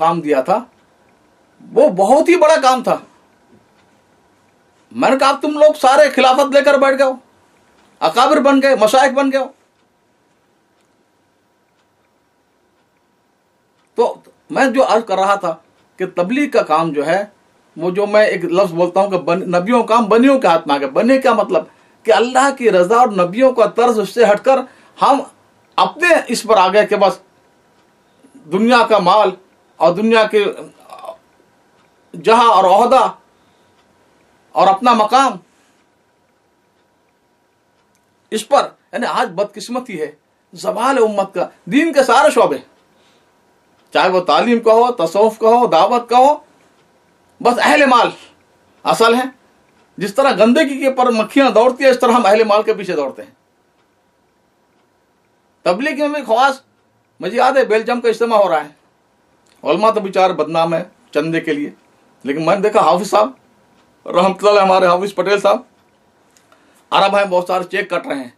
کام دیا تھا وہ بہت ہی بڑا کام تھا. میں نے کہا تم لوگ سارے خلافت لے کر بیٹھ گئے ہو, اکابر بن گئے, مشائخ بن گئے ہو. تو میں جو عرض کر رہا تھا کہ تبلیغ کا کام جو ہے وہ, جو میں ایک لفظ بولتا ہوں کہ نبیوں کا کام بنیوں کے ہاتھ میں آ گیا. بنے کا مطلب کہ اللہ کی رضا اور نبیوں کا طرز اس سے ہٹ کر ہم اپنے اس پر آ گئے کہ بس دنیا کا مال اور دنیا کے جہاں اور عہدہ اور اپنا مقام, اس پر یعنی آج بدقسمتی ہے زوال امت کا. دین کے سارے شعبے, چاہے وہ تعلیم کا ہو, تصوف کا ہو, دعوت کا ہو, بس اہل مال اصل ہیں. جس طرح گندگی کے پر مکھیاں دوڑتی ہیں اس طرح ہم اہل مال کے پیچھے دوڑتے ہیں. تبلیغ میں بھی خواص, مجھے یاد ہے بیلجیم کا اجتماع ہو رہا ہے, علماء تو بیچارے بدنام ہے چندے کے لیے, لیکن میں نے دیکھا حافظ صاحب رحمۃ اللہ ہمارے حافظ پٹیل صاحب عرب ہیں, بہت سارے چیک کٹ رہے ہیں.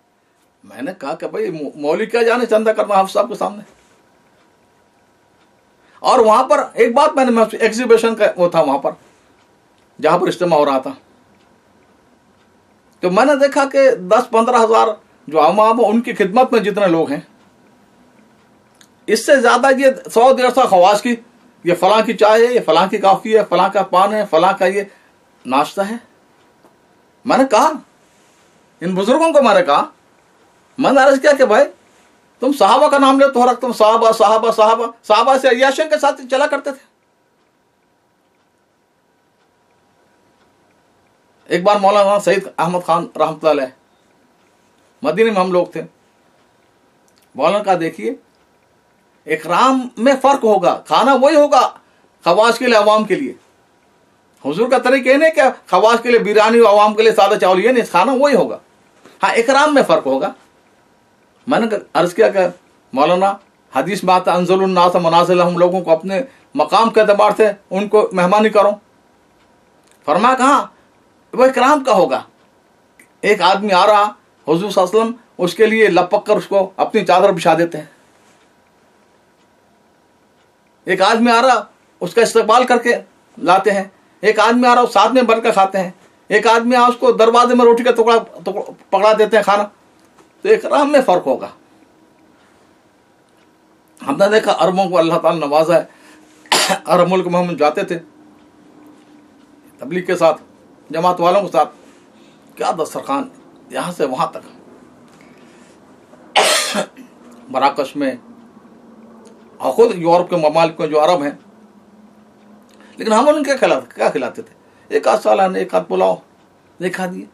میں نے کہا کہ بھائی مولوی کیا جانے چندہ کرنا حافظ صاحب کے سامنے. اور وہاں پر ایک بات میں نے ایگزیبیشن کا وہ تھا وہاں پر جہاں پر اجتماع ہو رہا تھا, تو میں نے دیکھا کہ 10-15 ہزار جو عوام ان کی خدمت میں جتنے لوگ ہیں, اس سے زیادہ یہ 100-150 خواص کی, یہ فلاں کی چائے ہے, یہ فلاں کی کافی ہے, فلاں کا پان ہے, فلاں کا یہ ناشتہ ہے. میں نے کہا ان بزرگوں کو, میں نے کہا, میں نے عرض کیا کہ بھائی تم صحابہ کا نام لے تو رکھ, تم صحابہ صحابہ صحابہ صحابہ سے عیاشیوں کے ساتھ چلا کرتے تھے. ایک بار مولانا سعید احمد خان رحمۃ اللہ علیہ مدینے میں ہم لوگ تھے. مولانا کا دیکھیے اکرام میں فرق ہوگا, کھانا وہی ہوگا خواص کے لیے عوام کے لیے. حضور کا طریقہ یہ نہیں کہ خواص کے لیے بریانی اور عوام کے لیے سادہ چاول, یہ نہیں, کھانا وہی ہوگا, ہاں اکرام میں فرق ہوگا. میں نے عرض کیا کہ مولانا حدیث میں آتا انزل الناس منازل, ہم لوگوں کو اپنے مقام کے اعتبار سے ان کو مہمانی کرو. فرمایا کہاں وہ اکرام کا ہوگا. ایک آدمی آ رہا, حضور صلی اللہ علیہ وسلم اس کے لیے لپک کر اس کو اپنی چادر بچھا دیتے ہیں. ایک آدمی آ رہا اس کا استقبال کر کے لاتے ہیں. ایک آدمی آ رہا اس ساتھ میں بن کر کھاتے ہیں. ایک آدمی آ اس کو دروازے میں روٹی کا ٹکڑا پکڑا دیتے ہیں کھانا. تو اکرام میں فرق ہوگا. ہم نے دیکھا عربوں کو اللہ تعالیٰ نوازا ہے. عرب ملک میں ہم جاتے تھے تبلیغ کے ساتھ, جماعت والوں کے ساتھ, کیا دسترخوان یہاں سے وہاں تک. مراکش میں اور خود یورپ کے ممالک میں جو عرب ہیں, لیکن ہم ان کے کیا کھلاتے تھے, ایک آدھ سالن, ایک آدھ پلاؤ دکھا دیے.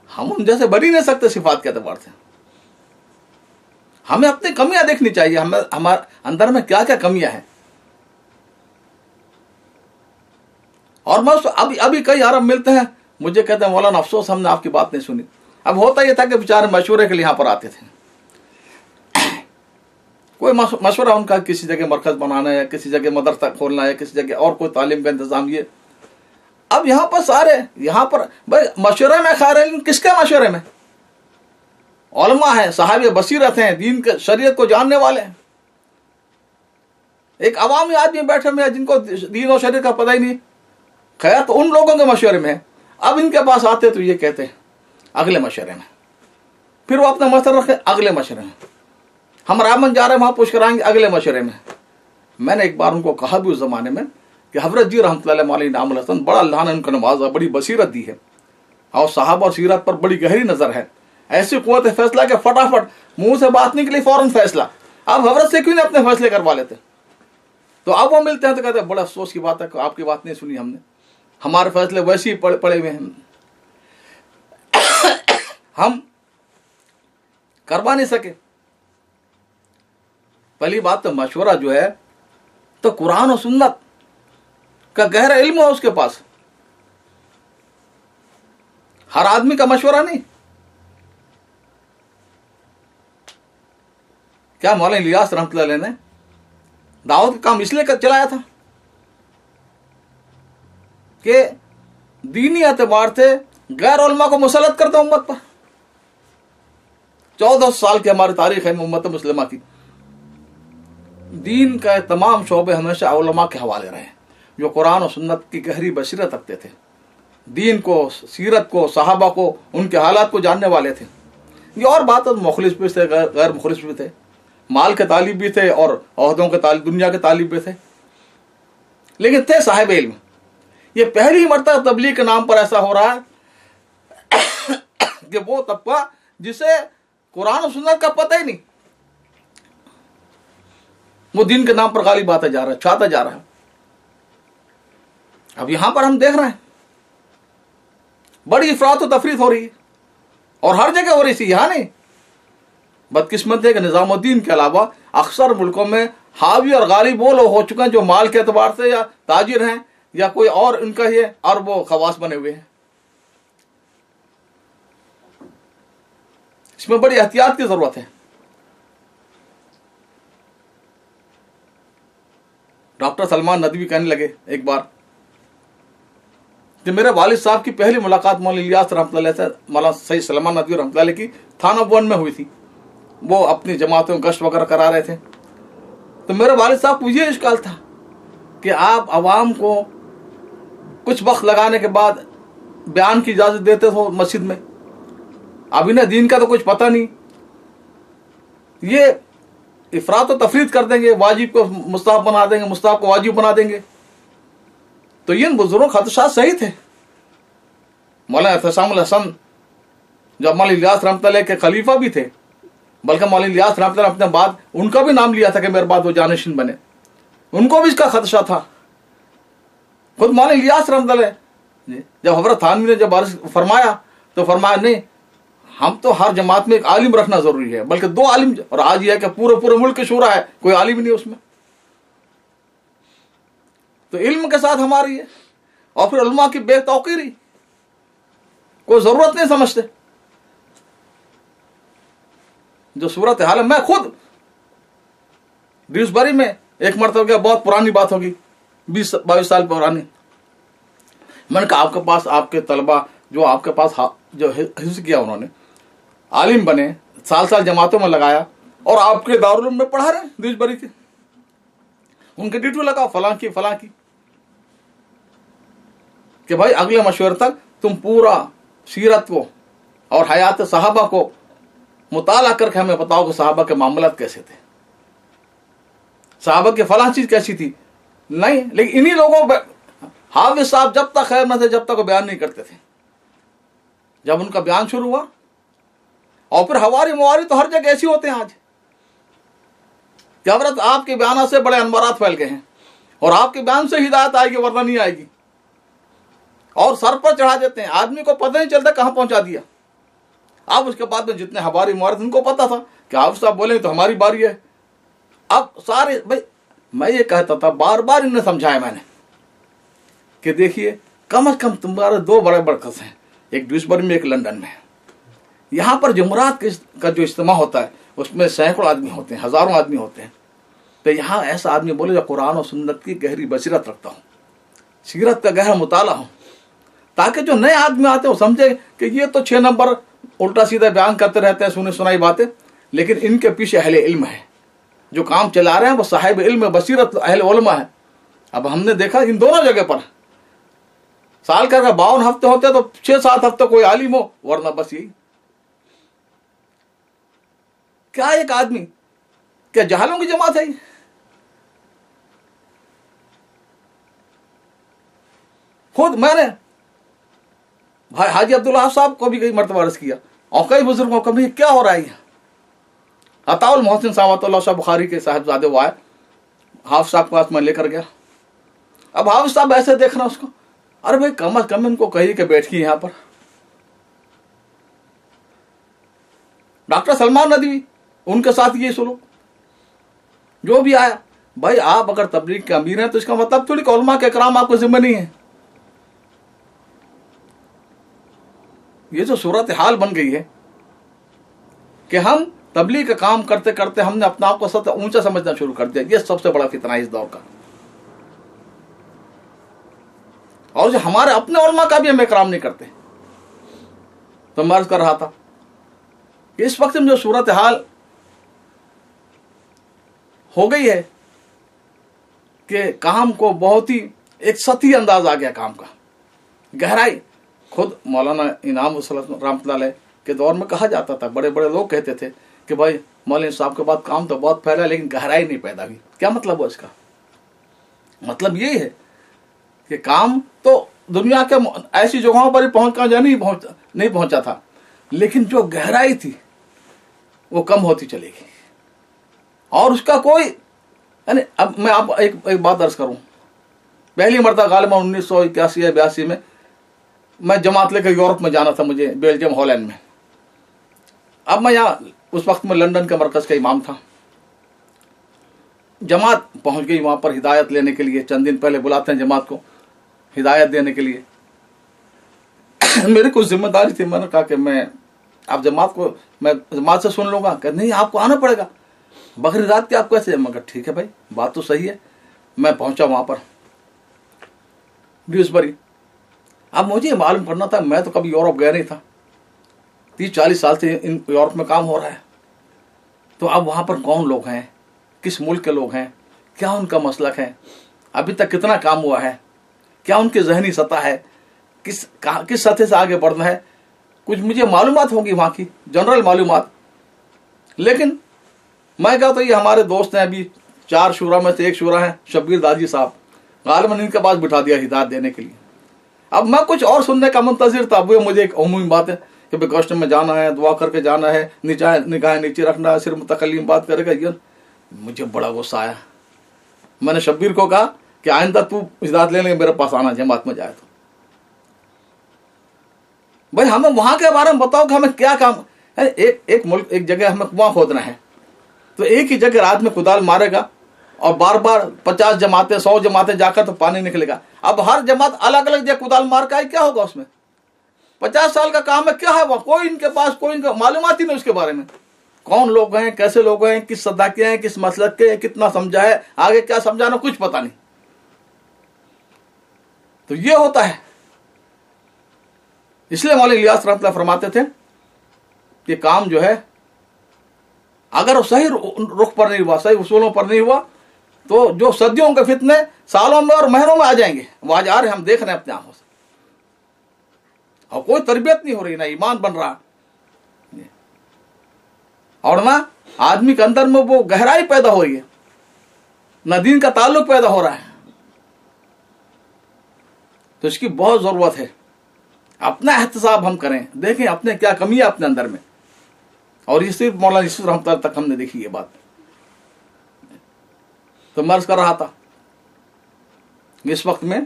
ہم ان جیسے بن ہی نہیں سکتے صفات کے اعتبار سے. ہمیں اپنی کمیاں دیکھنی چاہیے, ہمارے اندر میں کیا کیا کمیاں ہیں. اور میں ابھی کئی عرب ملتے ہیں, مجھے کہتے ہیں مولانا افسوس ہم نے آپ کی بات نہیں سنی. اب ہوتا یہ تھا کہ بیچارے مشورے کے لیے یہاں پر آتے تھے. کوئی مشورہ ان کا کسی جگہ مرکز بنانا ہے, کسی جگہ مدرسہ کھولنا ہے, کسی جگہ اور کوئی تعلیم کا انتظام. یہ اب یہاں پر سارے یہاں پر بھائی مشورے میں خیر علم, کس کے مشورے میں؟ علماء ہیں, صاحب بصیرت ہیں, دین کے شریعت کو جاننے والے ہیں. ایک عوامی آدمی بیٹھے ہوئے ہیں جن کو دین و شریعت کا پتہ ہی نہیں. خیر تو ان لوگوں کے مشورے میں ہے. اب ان کے پاس آتے تو یہ کہتے ہیں اگلے مشورے میں, پھر وہ اپنا مشورہ رکھے اگلے مشورے میں. ہم رامن جا رہے ہیں وہاں پوچھ کر آئیں گے اگلے مشورے میں. میں نے ایک بار ان کو کہا بھی اس زمانے میں کہ حضرت جی رحمۃ اللہ علیہ نام الحسن بڑا اللہ نے ان کو نوازا, بڑی بصیرت دی ہے, اور صحابہ اور سیرت پر بڑی گہری نظر ہے. ایسی قوت فیصلہ کہ فٹافٹ منہ سے بات نہیں نکلی فوراً فیصلہ. اب حضرت سے کیوں نہیں اپنے فیصلے کروا لیتے؟ تو اب وہ ملتے ہیں تو کہتے ہیں بڑا افسوس کی بات ہے کہ آپ کی بات نہیں سنی ہم نے, ہمارے فیصلے ویسے ہی پڑے ہوئے ہیں, ہم کروا نہیں سکے. پہلی بات تو مشورہ جو ہے تو قرآن و سنت کا گہرا علم ہو اس کے پاس. ہر آدمی کا مشورہ نہیں. کیا مولانا الیاس رحمۃ اللہ علیہ نے دعوت کا کام اس لیے چلایا تھا کہ دینی اعتبار سے غیر علماء کو مسلط کرتا امت پر. 14 سال کی ہماری تاریخ ہے امت مسلمہ کی. दीन का तमाम शोबे हमेशा उलमा के हवाले रहे, जो कुरान और सुन्नत की गहरी बसीरत रखते थे, दीन को, सीरत को, सहाबा को, उनके हालात को जानने वाले थे। ये और बात है, मुखलिस भी थे, गैर मुखलिस भी थे, माल के तालिब भी थे और ओहदों के तालिब, दुनिया के तालिब भी थे, लेकिन थे साहिब इल्म। ये पहली मरतबा तबलीग के नाम पर ऐसा हो रहा है कि वो तबका जिसे कुरान और सुन्नत का पता ही नहीं, वो दीन के नाम पर गाली बातें जा रहा है, छाता जा रहा है। अब यहां पर हम देख रहे हैं बड़ी इफरात और तफरीत हो रही है, और हर जगह हो रही थी, यहां नहीं। बदकिस्मत है कि निजामुद्दीन के अलावा अक्सर मुल्कों में हावी और गालिब वो लोग हो चुके हैं जो माल के एतबार से या ताजिर हैं या कोई और उनका ही है, और वो खवास बने हुए हैं। इसमें बड़ी एहतियात की जरूरत है। डॉक्टर सलमान नदवी कहने लगे एक बार कि मेरे वालिद साहब की पहली मुलाकात मौलाना इलियास रहमतुल्लाह से, मौलाना सैयद सलमान नदवी रहमतुल्लाह की थाना 1 में हुई थी। वो अपनी जमातों में गश्त वगैरह करा रहे थे, तो मेरे वालिद साहब को ये इश्काल था कि आप आवाम को कुछ वक्त लगाने के बाद बयान की इजाजत देते हो मस्जिद में, अब इन्हें दीन का तो कुछ पता नहीं, ये इफरात और तफरीत कर देंगे, वाजिब को मुस्ताहब बना देंगे, मुस्ताहब को वाजिब बना देंगे। तो इन बुजुर्गों के खदशात सही थे। मौलाना एहतसामुल हसन जो मौलाना इलियास रहमतुल्लाह के खलीफा भी थे, बल्कि मौलाना इलियास रहमतुल्लाह अपने बाद उनका भी नाम लिया था कि मेरे बाद वो जानशीन बने, उनको भी इसका खदशा था। खुद मौलाना इलियास रहमतुल्लाह जब हज़रत थानवी ने जब अर्ज फरमाया तो फरमाया नहीं, हम तो हर जमात में एक आलिम रखना जरूरी है, बल्कि 2 आलिम, और आज यह है कि पूरे मुल्क की शूरा है, कोई आलिम नहीं उसमें। तो इल्म के साथ हमारी है, और फिर उलमा की बेतौकीरी, कोई जरूरत नहीं समझते। जो सूरत हाल है, मैं खुद ड्यूसबरी में एक मरतबा, बहुत पुरानी बात होगी, 20-22 साल पुरानी, मैंने कहा आपके पास आपके तलबा जो आपके पास जो हिफ्ज़ किया, उन्होंने आलिम बने, साल जमातों में लगाया, और आपके दारुल में पढ़ा रहे ड्यूसबरी के, उनके डिटो लगा फलां की कि भाई अगले मशवरे तक तुम पूरा सीरत को और हयात सहाबा को मुताला करके हमें बताओ कि सहाबा के मामलात कैसे थे, सहाबा की फलां चीज कैसी थी। नहीं, लेकिन इन्हीं लोगों, हाफिज साहब जब तक खैर न थे, जब तक वो बयान नहीं करते थे। जब उनका बयान शुरू हुआ, और फिर हवारी मुवारी तो हर जगह ऐसी होते हैं आज कि हजरत आपके बयान से बड़े अनवरात फैल गए हैं, और आपके बयान से हिदायत आएगी वरना नहीं आएगी, और सर पर चढ़ा देते हैं, आदमी को पता नहीं चलता कहां पहुंचा दिया। अब उसके बाद में जितने हवारी मुवारी उनको पता था कि आप साहब बोले तो हमारी बारी है। अब सारे भाई, मैं ये कहता था, बार बार इन्हें समझाया मैंने कि देखिए कम से कम तुम्हारे 2 बड़े बरकस हैं, एक ड्यूसबरी में, एक लंदन में। यहां पर जुमरात का जो इज्तिमा होता है उसमें सैकड़ों आदमी होते हैं, हजारों आदमी होते हैं। तो यहां ऐसा आदमी बोले जो कुरान और सुन्नत की गहरी बसीरत रखता हूं, सीरत का गहरा मुताला हूं, ताकि जो नए आदमी आते हैं वो समझे कि ये तो 6 नंबर उल्टा सीधा बयान करते रहते हैं, सुनी सुनाई बातें, लेकिन इनके पीछे अहले इल्म है, जो काम चला रहे हैं वो साहिब इल्म बसीरत अहले उलमा है। अब हमने देखा इन दोनों जगह पर साल का 52 हफ्ते होते हैं तो 6-7 हफ्ते कोई आलिम हो, वरना बस यही। क्या एक आदमी, क्या जहालों की जमात है? खुद मैंने भाई हाजी अब्दुल्लाह साहब को भी कई मरतबा अर्ज किया, और कई बुजुर्गों को भी, क्या हो रहा है? अताउल मोहसिन साहब शाह बुखारी के साहिबजादे वो आए, हाफिज साहब के पास मैं लेकर गया। अब हाफिज साहब ऐसे देख रहे उसको, अरे भाई कम अज कम इनको कहिए कि बैठिए यहां पर। डॉक्टर सलमान नदवी, उनके साथ ये सुनो, जो भी आया, भाई आप अगर तबलीग के अमीर हैं तो इसका मतलब थोड़ी उलमा के इकराम आपको जिम्मे नहीं है। ये जो सूरत हाल बन गई है कि हम तबलीग का काम करते करते हमने अपना आप को सबसे ऊंचा समझना शुरू कर दिया, ये सबसे बड़ा फितना है इस दौर का। और जो हमारे अपने उलमा का भी हम इकराम नहीं करते। तो मैं अर्ज कर रहा था कि इस वक्त में जो सूरत हाल हो गई है कि काम को बहुत ही एक सतही अंदाज आ गया, काम का गहराई। खुद मौलाना इनाम रहमतुल्लाह अलैह के दौर में कहा जाता था, बड़े बड़े लोग कहते थे कि भाई मौलाना साहब के बाद काम तो बहुत फैला लेकिन गहराई नहीं पैदा हुई। क्या मतलब हुआ इसका? मतलब यही है कि काम तो दुनिया के ऐसी जगहों पर ही नहीं पहुंचा था, लेकिन जो गहराई थी वो कम होती चलेगी। और उसका कोई यानी, अब मैं आप एक बात अर्ज करूं, पहली मरतबा गालिबन 1981 या 82 में मैं जमात लेकर यूरोप में जाना था मुझे, बेल्जियम हॉलैंड में। अब मैं यहाँ उस वक्त में लंदन के मरकज का इमाम था। जमात पहुंच गई वहां पर हिदायत लेने के लिए, चंद दिन पहले बुलाते हैं जमात को हिदायत देने के लिए। मेरी कुछ जिम्मेदारी थी, मैंने कहा कि मैं जमात से सुन लूंगा। कहते नहीं, आपको आना पड़ेगा, बकरी रात के आप कैसे? मैं कहा ठीक है भाई, बात तो सही है। मैं पहुंचा वहां पर ड्यूसबरी। अब मुझे मालूम करना था, मैं तो कभी यूरोप गया नहीं था, 30-40 साल से इन यूरोप में काम हो रहा है। तो अब वहां पर कौन लोग हैं, किस मुल्क के लोग हैं, क्या उनका मसलक है, अभी तक कितना काम हुआ है, क्या उनकी जहनी सतह है, किस सतह से आगे बढ़ना है, कुछ मुझे मालूमात होगी वहां की, जनरल मालूमात। लेकिन मैं कहा तो ये हमारे दोस्त हैं, अभी 4 शुरा में से एक शुरा है शब्बीर दादी साहब, गालिबन इनके पास बिठा दिया हिदायत देने के लिए। अब मैं कुछ और सुनने का मुंतजिर था। वो मुझे एक अमूमी बात है कि गश्त में जाना है, दुआ करके जाना है, निगाह नीचे रखना है, सिर्फ मुतकल्लिम बात करेगा। ये मुझे बड़ा गुस्सा आया। मैंने शब्बीर को कहा कि आइंदा तू हिदायत लेने मेरे पास आना जमात में जाए तो। भाई हमें वहां के बारे में बताओ कि हमें क्या काम है। एक मुल्क, एक जगह हमें कुआं खोदना है तो एक ही जगह रात में कुदाल मारेगा और बार बार 50 जमातें 100 जमातें जाकर तो पानी निकलेगा। अब हर जमात अलग अलग जगह कुदाल मार का है, क्या होगा उसमें? 50 साल का काम है, क्या है वह? कोई इनके पास कोई मालूमात ही नहीं उसके बारे में, कौन लोग हैं, कैसे लोग हैं, किस सदा के हैं, किस मसलक के हैं, कितना समझा है, आगे क्या समझाना कुछ पता नहीं। तो ये होता है। इसलिए मौलाना इलियास रहमतुल्लाह फरमाते थे कि काम जो है अगर वो सही रुख पर नहीं हुआ, सही उसूलों पर नहीं हुआ, तो जो सदियों के फितने सालों में और महीनों में आ जाएंगे, वो आज आ रहे, हम देख रहे हैं अपने आंखों से। और कोई तरबियत नहीं हो रही, ना ईमान बन रहा, और ना आदमी के अंदर में वो गहराई पैदा हो रही है, ना दीन का ताल्लुक पैदा हो रहा है। तो इसकी बहुत जरूरत है। अपना एहतसाब हम करें, देखें अपने क्या कमी है अपने अंदर में। और ये सिर्फ मौलाना यूसुफ रहमतुल्लाह तक हमने देखी ये बात। तो मैं अर्ज कर रहा था इस वक्त में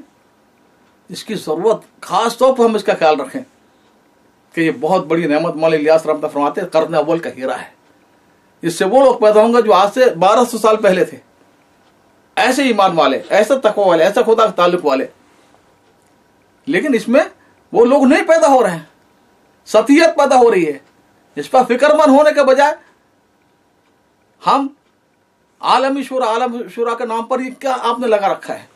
इसकी जरूरत खास तौर पर हम इसका ख्याल रखें कि ये बहुत बड़ी नेमत मौलाना इलियास रहमतुल्लाह फरमाते हैं, कर्न अव्वल का हीरा है। इससे वो लोग पैदा होंगे जो आज से 1200 साल पहले थे, ऐसे ईमान वाले, ऐसे तकवा वाले, ऐसे खुदा के ताल्लुक वाले। लेकिन इसमें वो लोग नहीं पैदा हो रहे हैं, सतियत पैदा हो रही है। इस पर फिक्रमंद होने के बजाय हम आलम शुरा के नाम पर ये क्या आपने लगा रखा है।